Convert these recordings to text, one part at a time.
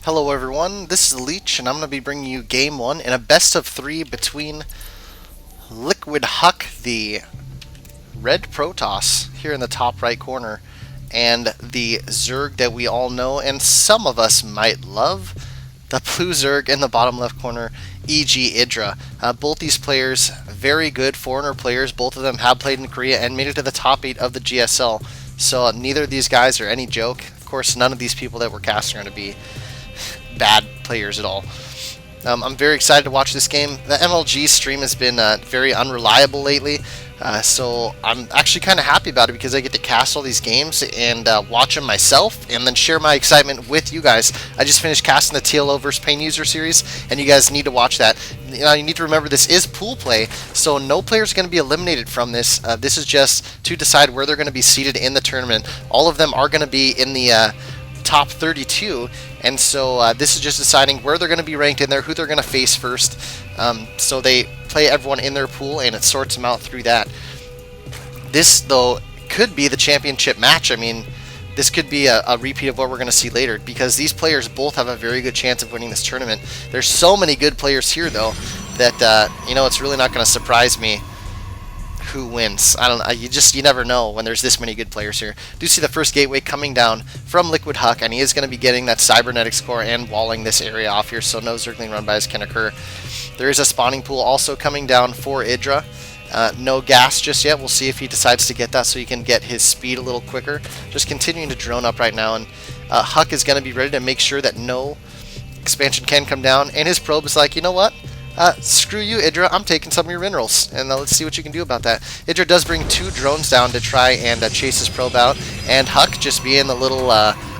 Hello everyone, this is Leech, and I'm going to be bringing you Game 1 in a best of 3 between LiquidHuk, the red Protoss here in the top right corner, and the Zerg that we all know and some of us might love, the blue Zerg in the bottom left corner, EGIdra. Both these players, very good foreigner players. Both of them have played in Korea and made it to the top 8 of the GSL, so neither of these guys are any joke. Of course, none of these people that we're casting are going to be bad players at all. I'm very excited to watch this game. The MLG stream has been very unreliable lately, so I'm actually kind of happy about it because I get to cast all these games and watch them myself and then share my excitement with you guys. I just finished casting the TLO vs. Pain User series, and you guys need to watch that. You need to remember this is pool play, so no player is going to be eliminated from this. This is just to decide where they're going to be seated in the tournament. All of them are going to be in the top 32, and so this is just deciding where they're going to be ranked in there, who they're going to face first. So they play everyone in their pool and it sorts them out through that. This, though, could be the championship match. I mean, this could be a repeat of what we're going to see later, because these players both have a very good chance of winning this tournament. There's so many good players here, though, that it's really not going to surprise me who wins. You never know when there's this many good players here. Do see the first gateway coming down from LiquidHuk, and he is going to be getting that cybernetics core and walling this area off here, so no zergling run-bys can occur. There is a spawning pool also coming down for Idra. No gas just yet. We'll see if he decides to get that so he can get his speed a little quicker. Just continuing to drone up right now, and Huck is going to be ready to make sure that no expansion can come down, and his probe is like, you know what? Screw you, Idra, I'm taking some of your minerals, and let's see what you can do about that. Idra does bring 2 drones down to try and chase his probe out, and Huck, just being the little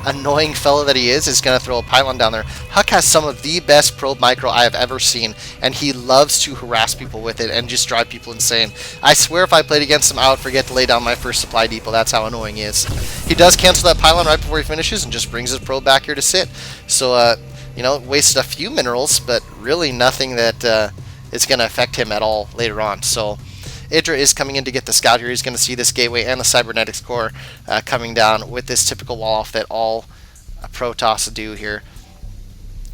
annoying fellow that he is going to throw a pylon down there. Huck has some of the best probe micro I have ever seen, and he loves to harass people with it and just drive people insane. I swear if I played against him, I would forget to lay down my first supply depot. That's how annoying he is. He does cancel that pylon right before he finishes and just brings his probe back here to sit. So, wasted a few minerals, but really nothing that is going to affect him at all later on. So Idra is coming in to get the scout here. He's going to see this gateway and the cybernetics core coming down with this typical wall off that all Protoss do here.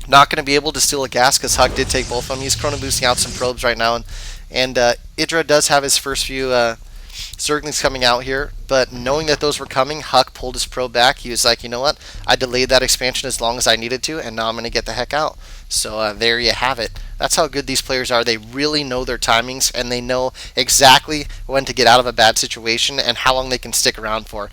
Not going to be able to steal a gas because Huck did take both of them. He's chrono boosting out some probes right now, and Idra does have his first few Zerglings coming out here, but knowing that those were coming, Huck pulled his probe back. He was like, you know what, I delayed that expansion as long as I needed to, and now I'm going to get the heck out. So there you have it. That's how good these players are. They really know their timings, and they know exactly when to get out of a bad situation and how long they can stick around for.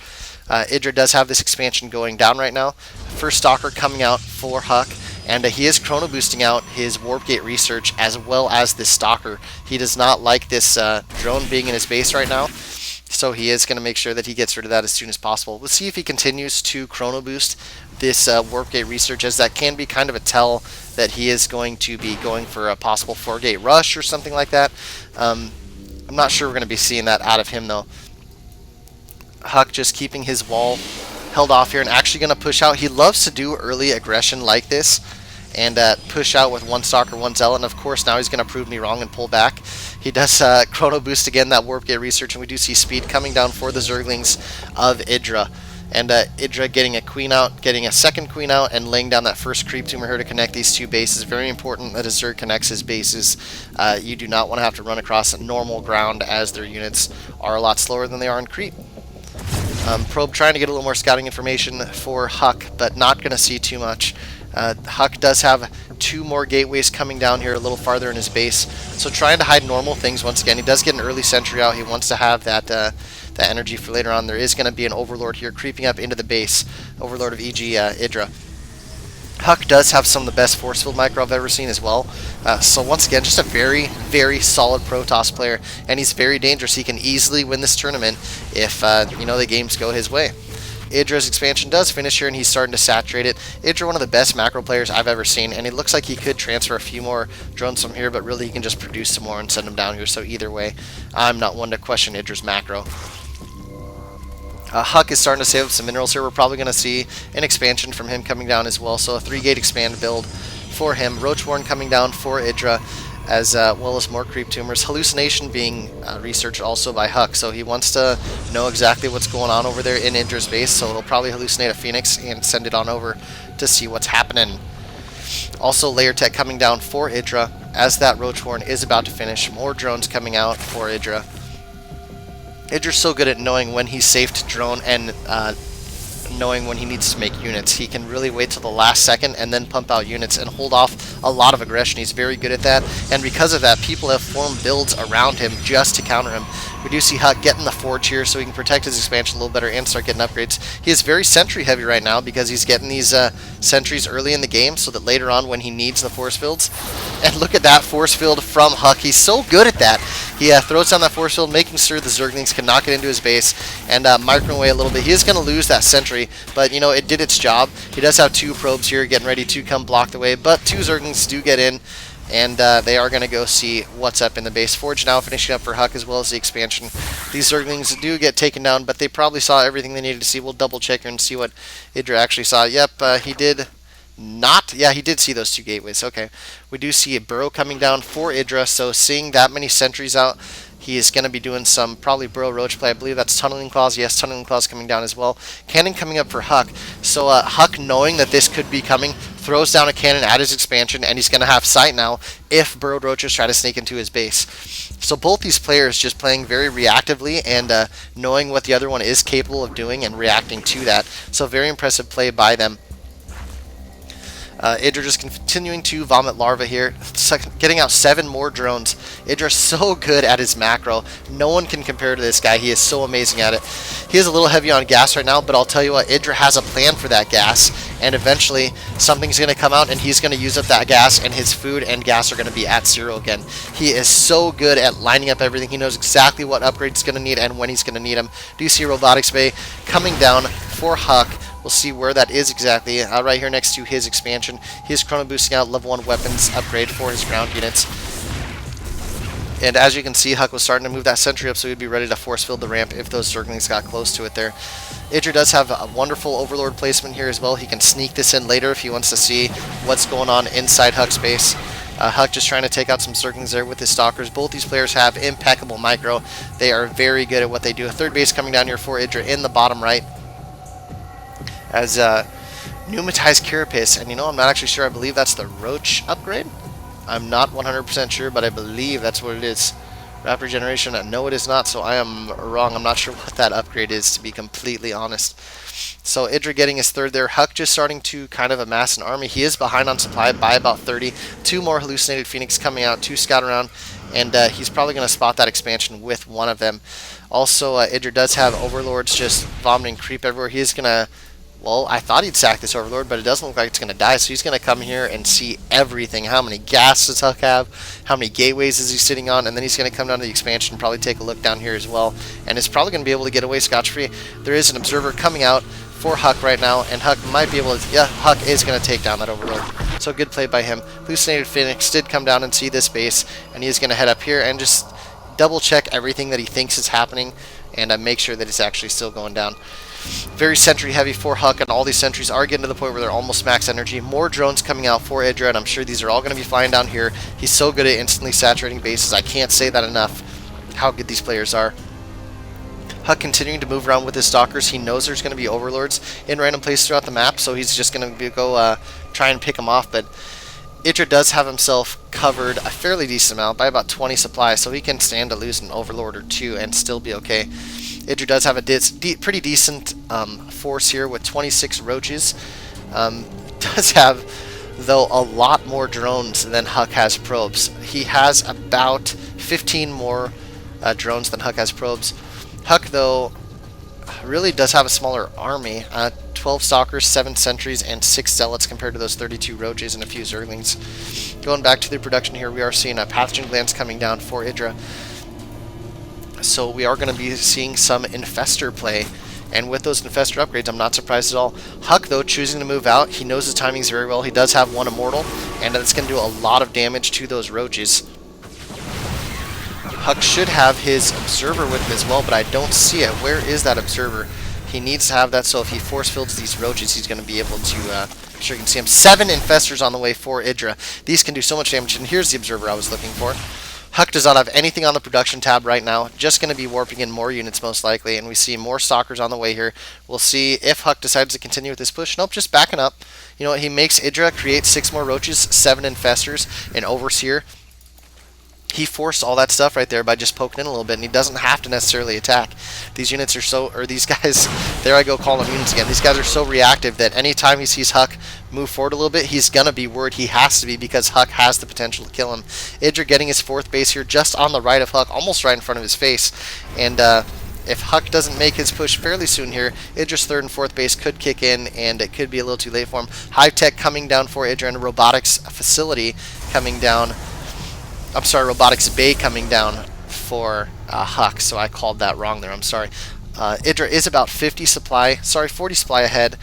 Idra does have this expansion going down right now. First Stalker coming out for Huck, and he is chrono boosting out his warp gate research as well as this Stalker. He does not like this drone being in his base right now, so he is going to make sure that he gets rid of that as soon as possible. We'll see if he continues to chrono boost this warp gate research, as that can be kind of a tell that he is going to be going for a possible 4-gate rush or something like that. I'm not sure we're going to be seeing that out of him, though. Huck just keeping his wall held off here and actually going to push out. He loves to do early aggression like this and push out with 1 Stalker, 1 Zealot, and of course now he's going to prove me wrong and pull back. He does chrono boost again that warp gate research, and we do see speed coming down for the Zerglings of Idra. And Idra getting a queen out, getting a second queen out, and laying down that first creep tumor here to connect these 2 bases. Very important that a Zerg connects his bases. You do not want to have to run across normal ground, as their units are a lot slower than they are in creep. Probe trying to get a little more scouting information for Huck, but not going to see too much. Huck does have 2 more gateways coming down here a little farther in his base, so trying to hide normal things once again. He does get an early sentry out. He wants to have that energy for later on. There is going to be an Overlord here creeping up into the base, Overlord of EGIdra. Huck does have some of the best force field micro I've ever seen as well. So once again, just a very, very solid Protoss player, and he's very dangerous. He can easily win this tournament if the games go his way. Idra's expansion does finish here, and he's starting to saturate it. Idra, one of the best macro players I've ever seen, and it looks like he could transfer a few more drones from here, but really he can just produce some more and send them down here. So either way, I'm not one to question Idra's macro. Huck is starting to save up some minerals here. We're probably going to see an expansion from him coming down as well. So a 3-gate expand build for him. Roachborn coming down for Idra, as well as more creep tumors. Hallucination being researched also by Huck, so he wants to know exactly what's going on over there in Idra's base, so he'll probably hallucinate a Phoenix and send it on over to see what's happening. Also, layer tech coming down for EGIdra as that roach horn is about to finish. More drones coming out for EGIdra. EGIdra's so good at knowing when he's safe to drone and knowing when he needs to make units. He can really wait till the last second and then pump out units and hold off a lot of aggression. He's very good at that, and because of that, people have formed builds around him just to counter him. We do see Huk getting the forge here so he can protect his expansion a little better and start getting upgrades. He is very sentry heavy right now because he's getting these sentries early in the game so that later on when he needs the force fields. And look at that force field from Huk. He's so good at that. He throws down that force field, making sure the Zerglings cannot get into his base and micro away a little bit. He is going to lose that sentry, but you know, it did its job. He does have 2 probes here getting ready to come block the way, but 2 Zerglings do get in, and they are going to go see what's up in the base. Forge now finishing up for Huk as well as the expansion. These Zerglings do get taken down, but they probably saw everything they needed to see. We'll double check here and see what EGIdra actually saw. Yep, he did not. Yeah, he did see those 2 gateways. Okay. We do see a burrow coming down for EGIdra, so seeing that many sentries out, he is going to be doing some probably burrow roach play. I believe that's tunneling claws. Yes, tunneling claws coming down as well. Cannon coming up for Huk. So Huk, knowing that this could be coming, throws down a cannon at his expansion, and he's going to have sight now if burrowed roaches try to sneak into his base. So both these players just playing very reactively and knowing what the other one is capable of doing and reacting to that. So very impressive play by them. EGIdra just continuing to vomit larva here, getting out 7 more drones. EGIdra's so good at his macro. No one can compare to this guy. He is so amazing at it. He is a little heavy on gas right now, but I'll tell you what, EGIdra has a plan for that gas, and eventually something's going to come out and he's going to use up that gas, and his food and gas are going to be at 0 again. He is so good at lining up everything. He knows exactly what upgrades he's going to need and when he's going to need them. Do you see Robotics Bay coming down for Huk? We'll see where that is exactly. Right here next to his expansion. He is chrono boosting out level 1 weapons upgrade for his ground units. And as you can see, Huk was starting to move that sentry up so he'd be ready to force field the ramp if those Zerglings got close to it there. EGIdra does have a wonderful Overlord placement here as well. He can sneak this in later if he wants to see what's going on inside Huk's base. Huk just trying to take out some Zerglings there with his Stalkers. Both these players have impeccable micro. They are very good at what they do. A third base coming down here for EGIdra in the bottom right. As pneumatized carapace, and you know, I'm not actually sure. I believe that's the roach upgrade. I'm not 100% sure, but I believe that's what it is. Raptor generation, no it is not, so I am wrong. I'm not sure what that upgrade is, to be completely honest. So EGIdra getting his 3rd there. Huk just starting to kind of amass an army. He is behind on supply by about 30. 2 more hallucinated Phoenix coming out, 2 scout around, and he's probably going to spot that expansion with one of them. Also, EGIdra does have Overlords just vomiting creep everywhere. He is going to... Well, I thought he'd sack this Overlord, but it doesn't look like it's going to die, so he's going to come here and see everything. How many gas does Huk have? How many gateways is he sitting on? And then he's going to come down to the expansion and probably take a look down here as well. And is probably going to be able to get away scotch-free. There is an observer coming out for Huk right now, and Huk might be able to... Yeah, Huk is going to take down that Overlord. So good play by him. Hallucinated Phoenix did come down and see this base, and he's going to head up here and just double-check everything that he thinks is happening and make sure that it's actually still going down. Very sentry heavy for Huk, and all these sentries are getting to the point where they're almost max energy. More drones coming out for EGIdra, and I'm sure these are all going to be flying down here. He's so good at instantly saturating bases. I can't say that enough, how good these players are. Huk continuing to move around with his Stalkers. He knows there's going to be Overlords in random places throughout the map, so he's just going to go try and pick them off, but EGIdra does have himself covered a fairly decent amount by about 20 supplies, so he can stand to lose an Overlord or 2 and still be okay. EGIdra does have a pretty decent force here with 26 roaches. Does have, though, a lot more drones than Huk has probes. He has about 15 more drones than Huk has probes. Huk, though, really does have a smaller army. 12 Stalkers, 7 Sentries, and 6 Zealots compared to those 32 Roaches and a few Zerglings. Going back to the production here, we are seeing a Pathogen Glands coming down for EGIdra. So we are going to be seeing some Infestor play. And with those Infestor upgrades, I'm not surprised at all. Huk, though, choosing to move out. He knows his timings very well. He does have 1 Immortal, and that's going to do a lot of damage to those Roaches. Huk should have his Observer with him as well, but I don't see it. Where is that Observer? He needs to have that, so if he force fields these Roaches, he's going to be able to... I'm sure you can see him. 7 Infestors on the way for EGIdra. These can do so much damage, and here's the Observer I was looking for. Huk does not have anything on the production tab right now. Just going to be warping in more units most likely, and we see more stalkers on the way here. We'll see if Huk decides to continue with this push. Nope, just backing up. You know what? He makes EGIdra create 6 more roaches, 7 infestors, an overseer. He forced all that stuff right there by just poking in a little bit, and he doesn't have to necessarily attack. These units are so, or these guys, there I go calling them units again. These guys are so reactive that anytime he sees Huk move forward a little bit, he's going to be worried. He has to be, because Huk has the potential to kill him. EGIdra getting his 4th base here just on the right of Huk, almost right in front of his face. And if Huk doesn't make his push fairly soon here, EGIdra's 3rd and 4th base could kick in, and it could be a little too late for him. High tech coming down for EGIdra, and a robotics facility coming down. I'm sorry, robotics bay coming down for Huk, so I called that wrong there. I'm sorry. EGIdra is about 40 supply ahead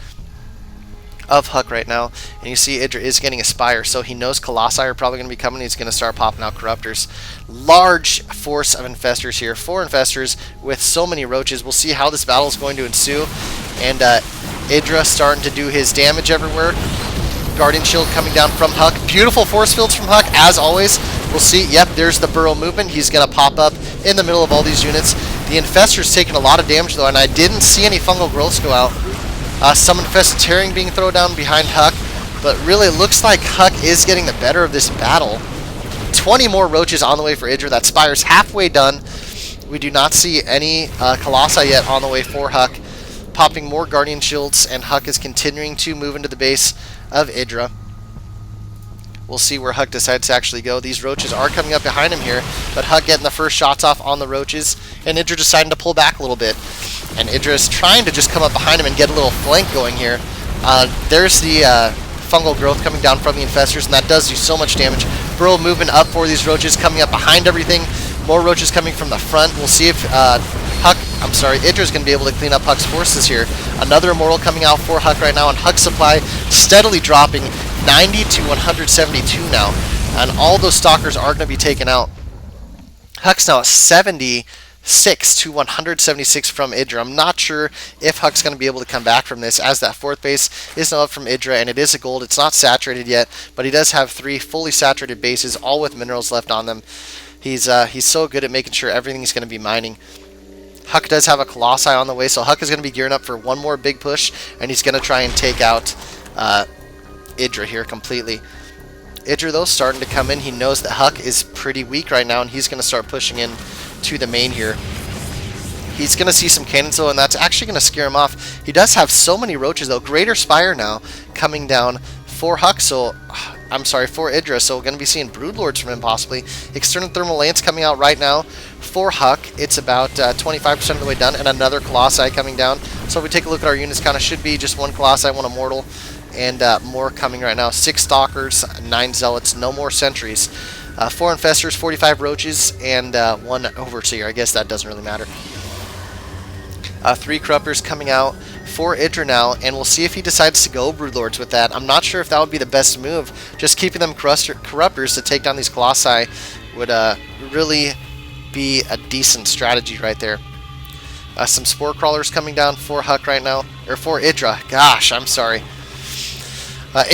of Huk right now, and you see EGIdra is getting a Spire, so he knows Colossi are probably going to be coming. He's going to start popping out Corruptors. Large force of Infestors here. 4 Infestors with so many Roaches. We'll see how this battle is going to ensue, and EGIdra starting to do his damage everywhere. Guardian Shield coming down from Huk. Beautiful force fields from Huk, as always. We'll see. Yep, there's the burrow movement. He's going to pop up in the middle of all these units. The Infestor's taking a lot of damage, though, and I didn't see any fungal growths go out. Some infested tearing being thrown down behind Huk, but really it looks like Huk is getting the better of this battle. 20 more roaches on the way for EGIdra. That Spire's halfway done. We do not see any Colossi yet on the way for Huk. Popping more Guardian Shields, and Huk is continuing to move into the base of EGIdra. We'll see where Huk decides to actually go. These roaches are coming up behind him here, but Huk getting the first shots off on the roaches, and EGIdra deciding to pull back a little bit. And EGIdra is trying to just come up behind him and get a little flank going here. There's the fungal growth coming down from the Infestors, and that does do so much damage. Burrow moving up for these roaches, coming up behind everything. More roaches coming from the front. We'll see if EGIdra is going to be able to clean up Huk's forces here. Another Immortal coming out for Huk right now, and Huk's supply steadily dropping 90 to 172 now. And all those Stalkers are going to be taken out. Huk's now at 76 to 176 from EGIdra. I'm not sure if Huk's going to be able to come back from this, as that 4th base is now up from EGIdra, and it is a gold. It's not saturated yet, but he does have 3 fully saturated bases, all with minerals left on them. He's so good at making sure everything's going to be mining. Huk does have a Colossi on the way, so Huk is going to be gearing up for one more big push, and he's going to try and take out EGIdra here completely. EGIdra, though, starting to come in. He knows that Huk is pretty weak right now, and he's going to start pushing in to the main here. He's going to see some cannons, though, and that's actually going to scare him off. He does have so many roaches, though. Greater Spire now coming down for Huk, so for EGIdra, so we're going to be seeing Broodlords from him possibly. External Thermal Lance coming out right now for Huk. It's about 25% of the way done, and another Colossi coming down. So if we take a look at our units, kind of should be just 1 Colossi, 1 Immortal, and more coming right now. 6 Stalkers, 9 Zealots, no more Sentries. 4 Infestors, 45 Roaches, and 1 Overseer. I guess that doesn't really matter. 3 Corruptors coming out for EGIdra now, and we'll see if he decides to go Broodlords with that. I'm not sure if that would be the best move. Just keeping them Corruptors to take down these Colossi would really be a decent strategy right there. Some Spore Crawlers coming down for Huk right now, or for EGIdra. Gosh, I'm sorry. EGIdra